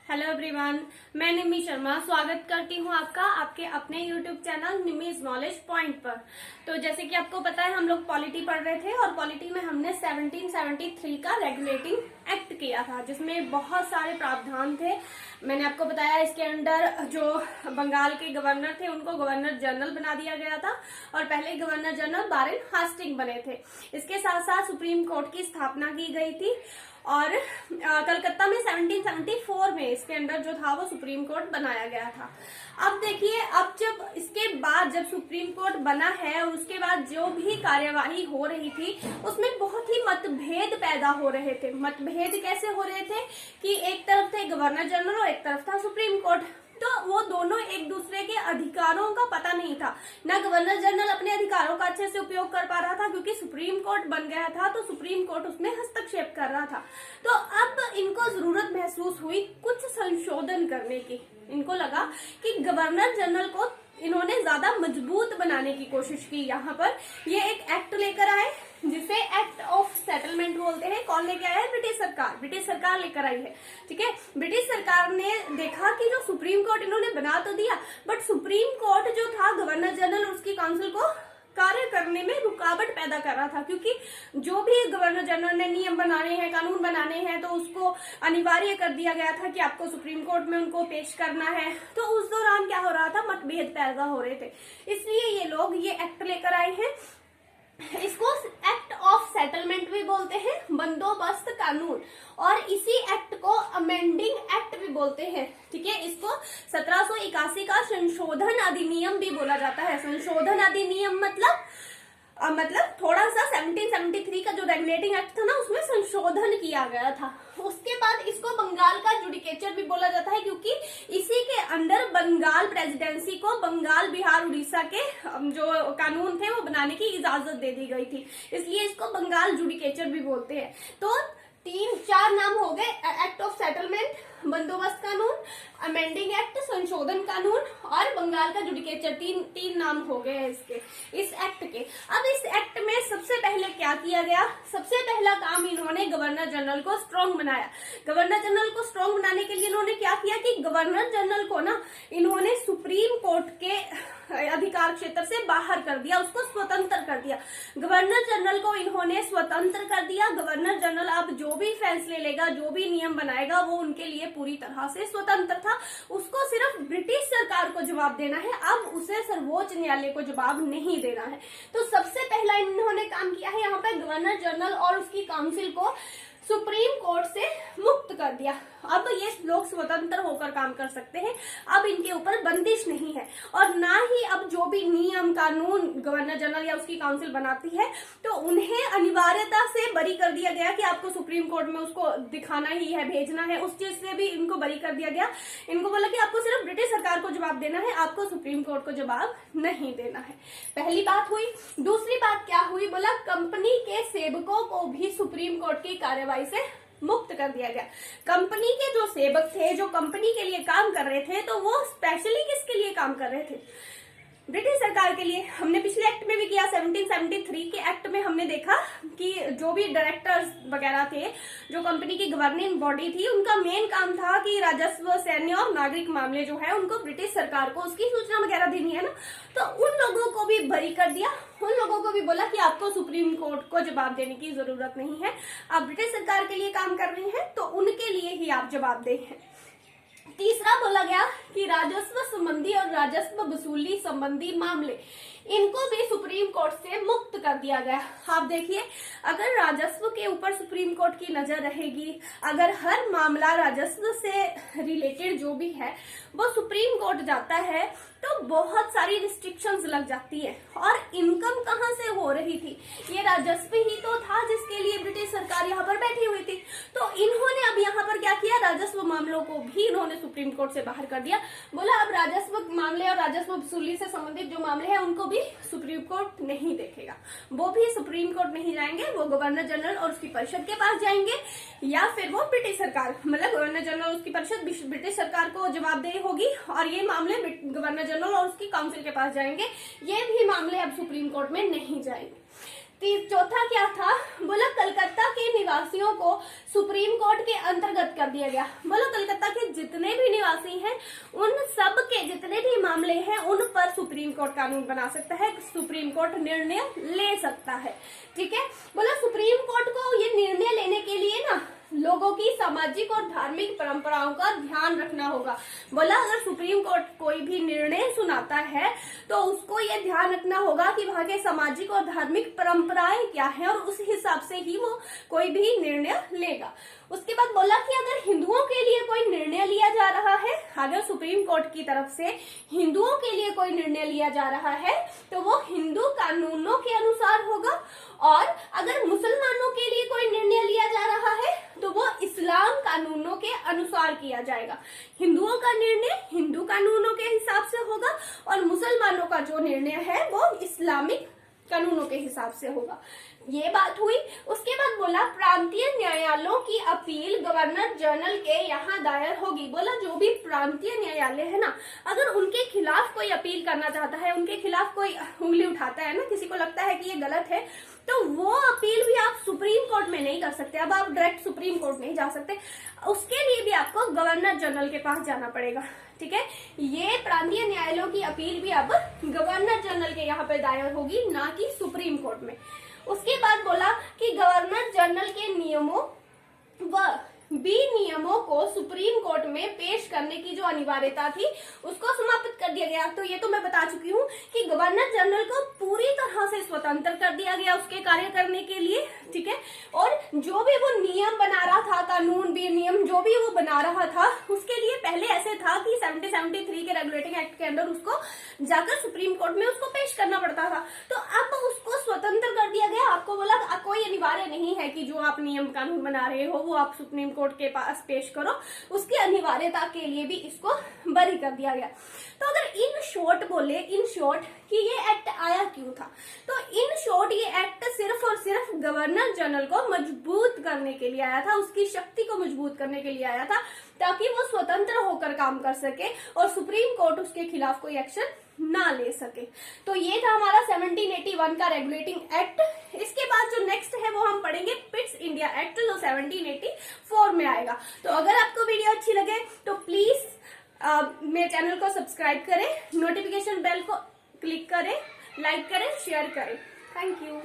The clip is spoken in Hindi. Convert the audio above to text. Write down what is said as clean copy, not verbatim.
हेलो एवरीवन, मैं निम्मी शर्मा स्वागत करती हूँ आपका आपके अपने यूट्यूब चैनल निम्मीज नॉलेज पॉइंट पर। तो जैसे कि आपको पता है, हम लोग पॉलिटी पढ़ रहे थे और पॉलिटी में हमने 1773 का रेगुलेटिंग एक्ट किया था, जिसमें बहुत सारे प्रावधान थे। मैंने आपको बताया इसके अंडर जो बंगाल के गवर्नर थे उनको गवर्नर जनरल बना दिया गया था और पहले गवर्नर जनरल वारेन हास्टिंग बने थे। इसके साथ साथ सुप्रीम कोर्ट की स्थापना की गई थी और कलकत्ता में 1774 में इसके अंडर जो था वो सुप्रीम कोर्ट बनाया गया था। अब देखिए, अब जब इसके बाद जब सुप्रीम कोर्ट बना है और उसके बाद जो भी कार्यवाही हो रही थी उसमें बहुत ही मतभेद पैदा हो रहे थे। मतभेद कैसे हो रहे थे कि एक तरफ थे गवर्नर जनरल और एक तरफ था सुप्रीम कोर्ट। तो वो दोनों एक दूसरे के अधिकारों का पता नहीं था। ना गवर्नर जनरल अपने अधिकारों का अच्छे से उपयोग कर पा रहा था क्योंकि सुप्रीम कोर्ट बन गया था, तो सुप्रीम कोर्ट उसमें हस्तक्षेप कर रहा था। तो अब इनको जरूरत महसूस हुई कुछ संशोधन करने की। इनको लगा कि गवर्नर जनरल को इन्होंने ज्यादा मजबूत बनाने की कोशिश की। यहाँ पर ये एक एक्ट लेकर आए जिसे एक्ट ऑफ सेटलमेंट बोलते हैं। कौन लेके आया है? ब्रिटिश सरकार। ब्रिटिश सरकार लेकर आई है, ठीक है। ब्रिटिश सरकार ने देखा कि जो सुप्रीम कोर्ट इन्होंने बना तो दिया, बट सुप्रीम कोर्ट जो था गवर्नर जनरल उसकी काउंसिल को कार्य करने में रुकावट पैदा कर रहा था, क्योंकि जो भी गवर्नर जनरल ने नियम बनाने हैं, कानून बनाने हैं, तो उसको अनिवार्य कर दिया गया था कि आपको सुप्रीम कोर्ट में उनको पेश करना है। तो उस दौरान क्या हो रहा था, मतभेद पैदा हो रहे थे। इसलिए ये लोग ये एक्ट लेकर आए हैं। इसको एक्ट ऑफ सेटलमेंट भी बोलते हैं, बंदोबस्त कानून, और इसी एक्ट को अमेंडिंग एक्ट भी बोलते हैं, ठीक है। इसको 1781 का संशोधन अधिनियम भी बोला जाता है। संशोधन अधिनियम मतलब थोड़ा सा 1773 का जो रेगुलेटिंग एक्ट था ना, उसमें संशोधन किया गया था। उसके बाद इसको बंगाल का जुडिकेचर भी बोला जाता है, क्योंकि इसी के अंदर बंगाल प्रेसिडेंसी को बंगाल, बिहार, उड़ीसा के जो कानून थे वो बनाने की इजाजत दे दी गई थी। इसलिए इसको बंगाल जुडिकेचर भी बोलते हैं। तो 3-4 नाम हो गए: एक्ट ऑफ सेटलमेंट, बंदोबस्त कानून, अमेंडिंग एक्ट, संशोधन कानून और बंगाल का जुडिकेचर। तीन नाम हो गए हैं इसके, इस एक्ट के। अब इस एक्ट में सबसे पहले क्या किया गया? सबसे पहला काम इन्होंने गवर्नर जनरल को स्ट्रांग बनाया। गवर्नर जनरल को स्ट्रांग बनाने के लिए इन्होंने क्या किया कि गवर्नर जनरल को ना इन्होंने सुप्रीम कोर्ट के अधिकार क्षेत्र से बाहर कर दिया, उसको स्वतंत्र कर दिया। गवर्नर जनरल को इन्होंने स्वतंत्र कर दिया। गवर्नर जनरल अब जो भी फैसले लेगा, जो भी नियम बनाएगा, वो उनके लिए पूरी तरह से स्वतंत्र था। उसको सिर्फ ब्रिटिश सरकार को जवाब देना है, अब उसे सर्वोच्च न्यायालय को जवाब नहीं देना है। तो सबसे पहला इन्होंने काम किया है यहाँ पे, गवर्नर जनरल और उसकी काउंसिल को सुप्रीम कोर्ट से मुक्त कर दिया। अब ये लोग स्वतंत्र होकर काम कर सकते हैं। अब इनके ऊपर बंदिश नहीं है, और ना ही अब जो भी नियम कानून गवर्नर जनरल या उसकी काउंसिल बनाती है तो उन्हें अनिवार्यता से बरी कर दिया गया कि आपको सुप्रीम कोर्ट में उसको दिखाना ही है, भेजना है। उस चीज से भी इनको बरी कर दिया गया। इनको बोला कि आपको सिर्फ ब्रिटिश सरकार को जवाब देना है, आपको सुप्रीम कोर्ट को जवाब नहीं देना है। पहली बात हुई। दूसरी बात क्या हुई? बोला कंपनी के सेवकों को भी सुप्रीम कोर्ट की कार्यवाही से मुक्त कर दिया गया। कंपनी के जो सेवक थे, जो कंपनी के लिए काम कर रहे थे, तो वो स्पेशली किसके लिए काम कर रहे थे? ब्रिटिश सरकार के लिए। हमने पिछले एक्ट में भी किया, 1773 के एक्ट में हमने देखा कि जो भी डायरेक्टर्स वगैरह थे, जो कंपनी की गवर्निंग बॉडी थी, उनका मेन काम था कि राजस्व, सैन्य और नागरिक मामले जो है उनको ब्रिटिश सरकार को उसकी सूचना वगैरह देनी है ना। तो उन लोगों को भी बरी कर दिया। उन लोगों को भी बोला कि आपको सुप्रीम कोर्ट को जवाब देने की जरूरत नहीं है, आप ब्रिटिश सरकार के लिए काम कर रही हैं तो उनके लिए ही आप जवाबदेह हैं। तीसरा बोला गया कि राजस्व संबंधी और राजस्व वसूली संबंधी मामले, इनको भी सुप्रीम कोर्ट से मुक्त कर दिया गया। आप देखिए, अगर राजस्व के ऊपर सुप्रीम कोर्ट की नजर रहेगी, अगर हर मामला राजस्व से रिलेटेड जो भी है वो सुप्रीम कोर्ट जाता है, तो बहुत सारी रिस्ट्रिक्शंस लग जाती है। और इनकम कहाँ से हो रही थी? ये राजस्व ही तो था जिसके लिए ब्रिटिश सरकार यहाँ पर बैठी हुई थी। तो इन्होंने अब यहाँ पर क्या किया? राजस्व मामलों को भी इन्होंने सुप्रीम कोर्ट से बाहर कर दिया। बोला अब राजस्व मामले और राजस्व वसूली से संबंधित जो मामले हैं उनको भी सुप्रीम कोर्ट नहीं देखेगा। वो भी सुप्रीम कोर्ट नहीं जाएंगे, वो गवर्नर जनरल और उसकी परिषद के पास जाएंगे, या फिर वो ब्रिटिश सरकार, मतलब गवर्नर जनरल और उसकी परिषद ब्रिटिश सरकार को जवाबदेही होगी, और ये मामले गवर्नर जनरल और उसकी काउंसिल के पास जाएंगे। ये भी मामले अब सुप्रीम कोर्ट में नहीं जाएंगे। चौथा क्या था, बोला कलकत्ता के निवासियों को सुप्रीम कोर्ट के अंतर्गत कर दिया गया। बोला कलकत्ता के जितने भी निवासी हैं उन सब के जितने भी मामले हैं उन पर सुप्रीम कोर्ट कानून बना सकता है, सुप्रीम कोर्ट निर्णय ले सकता है। ठीक है, बोला सुप्रीम कोर्ट को ये निर्णय लेने के लिए ना लोगों की सामाजिक और धार्मिक परंपराओं का ध्यान रखना होगा। बोला अगर सुप्रीम कोर्ट कोई भी निर्णय सुनाता है तो उसको ये ध्यान रखना होगा कि वहां के सामाजिक और धार्मिक परंपराएं क्या है और उस हिसाब से ही वो कोई भी निर्णय लेगा। उसके बाद बोला कि अगर हिंदुओं के लिए कोई निर्णय लिया जा रहा है, अगर सुप्रीम कोर्ट की तरफ से हिंदुओं के लिए कोई निर्णय लिया जा रहा है तो वो हिंदू कानूनों के अनुसार होगा, और अगर मुसलमानों के लिए कोई निर्णय लिया जा रहा है तो वो इस्लाम कानूनों के अनुसार किया जाएगा। हिंदुओं का निर्णय हिंदू कानूनों के हिसाब से होगा और मुसलमानों का जो निर्णय है वो इस्लामिक कानूनों के हिसाब से होगा। ये बात हुई। उसके बाद बोला प्रांतीय न्यायालयों की अपील गवर्नर जनरल के यहाँ दायर होगी। बोला जो भी प्रांतीय न्यायालय है ना, अगर उनके खिलाफ कोई अपील करना चाहता है, उनके खिलाफ कोई उंगली उठाता है ना, किसी को लगता है कि ये गलत है, तो वो अपील भी आप सुप्रीम कोर्ट में नहीं कर सकते। अब आप डायरेक्ट सुप्रीम कोर्ट नहीं जा सकते, उसके लिए भी आपको गवर्नर जनरल के पास जाना पड़ेगा। ठीक है, ये प्रांतीय न्यायालयों की अपील भी अब गवर्नर जनरल के यहाँ पे दायर होगी, ना कि सुप्रीम कोर्ट में। उसके बाद बोला कि गवर्नर जनरल के नियमों व विनियमों को सुप्रीम कोर्ट में पेश करने की जो अनिवार्यता थी उसको समाप्त कर दिया गया। तो ये तो मैं बता चुकी हूँ कि गवर्नर जनरल को पूरी तरह से स्वतंत्र कर दिया गया उसके कार्य करने के लिए। ठीक है, और जो भी वो नियम बना रहा था, कानून भी नियम जो भी वो बना रहा था, उसके लिए पहले ऐसे था कि 70-73 के रेगुलेटिंग एक्ट के अंदर उसको जाकर सुप्रीम कोर्ट में उसको पेश करना पड़ता था। तो अब उसको स्वतंत्र कर दिया गया। आपको बोला कोई अनिवार्य नहीं है कि जो आप नियम कानून बना रहे हो वो आप सुप्रीम कोर्ट के पास पेश करो, उसकी अनिवार्यता के लिए भी इसको बरी कर दिया गया। तो अगर इन शॉर्ट बोले, इन शॉर्ट कि ये एक्ट आया क्यों था, तो इन शॉर्ट ये एक्ट सिर्फ और सिर्फ गवर्नर जनरल को मजबूत करने के लिए आया था, उसकी शक्ति को मजबूत करने के लिए आया था, ताकि वो स्वतंत्र होकर काम कर सके और सुप्रीम कोर्ट उसके खिलाफ कोई एक्शन ना ले सके। तो ये था हमारा 1781 का रेगुलेटिंग एक्ट। इसके बाद जो नेक्स्ट है वो हम पढ़ेंगे पिट्स इंडिया एक्ट, जो 1784 में आएगा। तो अगर आपको वीडियो अच्छी लगे तो प्लीज मेरे चैनल को सब्सक्राइब करें, नोटिफिकेशन बेल को क्लिक करें, लाइक करें, शेयर करें। Thank you.